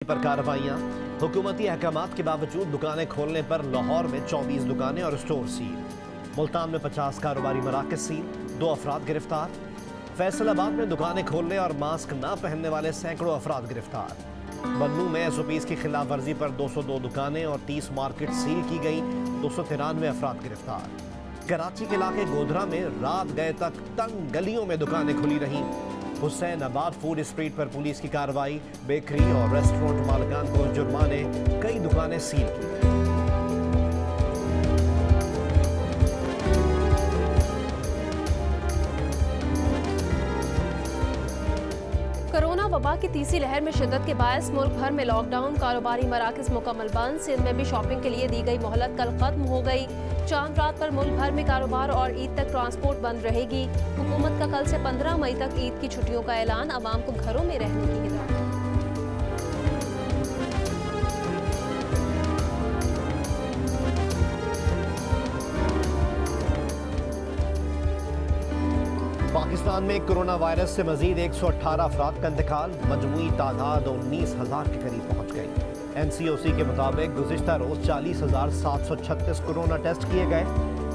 पर कार्रवाइयां। हुकूमती अहकामात के बावजूद दुकानें खोलने पर लाहौर में 24 दुकानें और स्टोर सील। मुल्तान में 50 कारोबारी मराकज़ सील, 2 अफराद गिरफ्तार। फैसलाबाद में दुकानें खोलने और मास्क न पहनने वाले सैकड़ों अफराद गिरफ्तार। बन्नू में SOPs की खिलाफ वर्जी पर 202 दुकानें और 30 मार्केट सील की गई, 293 अफराद गिरफ्तार। कराची के इलाके गोधरा में रात गए तक तंग गलियों में दुकानें खुली रहीं। हुसैन आबाद फूड स्ट्रीट पर पुलिस की कार्रवाई, बेकरी और रेस्टोरेंट मालिकान को जुर्माने, कई दुकानें सील की गई। कोरोना वबा की तीसरी लहर में शिद्दत के बायस मुल्क भर में लॉकडाउन, कारोबारी मराकज़ मुकम्मल बंद। सिंध में भी शॉपिंग के लिए दी गई मोहलत कल खत्म हो गई। चांद रात पर मुल्क भर में कारोबार और ईद तक ट्रांसपोर्ट बंद रहेगी। हुकूमत का कल से 15 मई तक ईद की छुट्टियों का ऐलान, अवाम को घरों में रहने की हिदायत। पाकिस्तान में कोरोना वायरस से मजीद 118 अफराद का इंतकाल, मजमूई तादाद 19,000 के करीब पहुंच गई। NCOC के मुताबिक गुज़िश्ता रोज 40,736 कोरोना टेस्ट किए गए,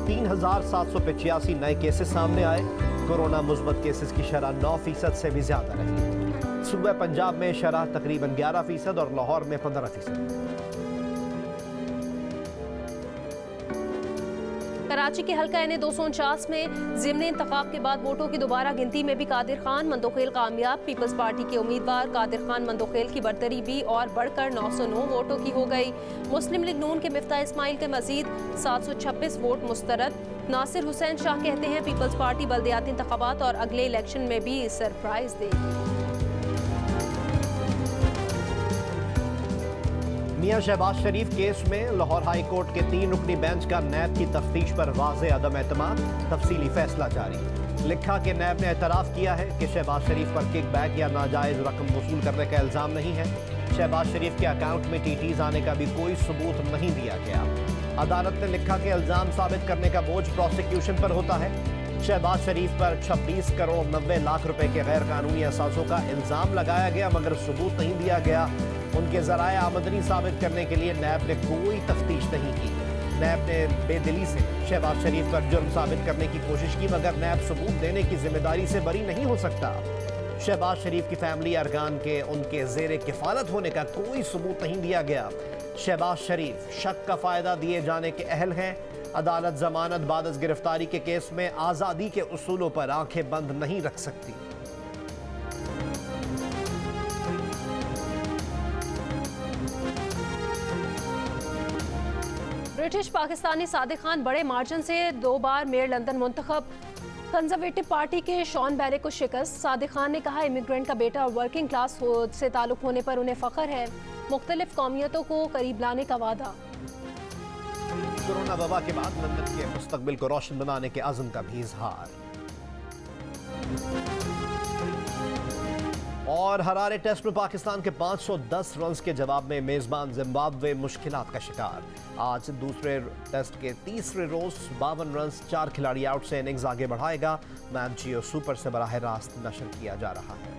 3,785 नए केसेस सामने आए। कोरोना मुस्बत केसेस की शरह 9% से भी ज्यादा रही। सूबा पंजाब में शरह तकरीबन 11% और लाहौर में 15%। कराची के हल्का NA 249 में ज़िमनी इंतखाब के बाद वोटों की दोबारा गिनती में भी कादिर खान मंदोखेल कामयाब। पीपल्स पार्टी के उम्मीदवार कादिर खान मंदोखेल की बढ़तरी भी और बढ़कर 909 वोटों की हो गई। मुस्लिम लीग नून के मिफ्ता इस्माइल के मजीद 726 वोट मुस्तरद। नासिर हुसैन शाह कहते हैं पीपल्स पार्टी बल्दियाती इंतखाबात और अगले इलेक्शन में भी सरप्राइज देगी। मियां शहबाज शरीफ केस में लाहौर हाई कोर्ट के 3 रुकनी बेंच का नैब की तफ्तीश पर वाज़े अदम एतमाद, तफसीली फैसला जारी। लिखा कि नैब ने एतराफ़ किया है कि शहबाज शरीफ पर किक बैक या नाजायज़ रकम वसूल करने का इल्ज़ाम नहीं है। शहबाज शरीफ के अकाउंट में TTs आने का भी कोई सबूत नहीं दिया गया। अदालत ने लिखा कि इल्ज़ाम साबित करने का बोझ प्रोसिक्यूशन पर होता है। शहबाज शरीफ पर 26 करोड़ 90 लाख रुपए के गैर कानूनी असासों का इल्ज़ाम लगाया गया, मगर सबूत नहीं दिया गया। उनके ज़राए आमदनी साबित करने के लिए नैब ने कोई तफ्तीश नहीं की। नैब ने बेदिली से शहबाज शरीफ पर जुर्म साबित करने की कोशिश की, मगर नैब सबूत देने की जिम्मेदारी से बरी नहीं हो सकता। शहबाज शरीफ की फैमिली अरकान के उनके ज़ेरे किफ़ालत होने का कोई सबूत नहीं दिया गया। शहबाज शरीफ शक का फ़ायदा दिए जाने के अहल हैं। अदालत जमानत बाद गिरफ्तारी के केस में आज़ादी के उसूलों पर आंखें बंद नहीं रख सकती। ब्रिटिश पाकिस्तानी सादिक खान बड़े मार्जिन से 2 बार मेयर लंदन मुंतखब। कंजर्वेटिव पार्टी के शॉन बैरे को शिकस्त। सादिक खान ने कहा इमिग्रेंट का बेटा और वर्किंग क्लास से ताल्लुक होने पर उन्हें फख्र है। मुख्तलिफ कौमियतों को करीब लाने का वादा। कोरोना वबा के बाद लंदन के मुस्तकबिल को रोशन बनाने के अज़्म का भी इजहार। और हरारे टेस्ट में पाकिस्तान के 510 रन के जवाब में मेजबान जिम्बाब्वे मुश्किलात का शिकार। आज दूसरे टेस्ट के तीसरे रोज 52 रन 4 खिलाड़ी आउट से इनिंग्स आगे बढ़ाएगा। मैच जियो सुपर से बराह रास्त नशर किया जा रहा है।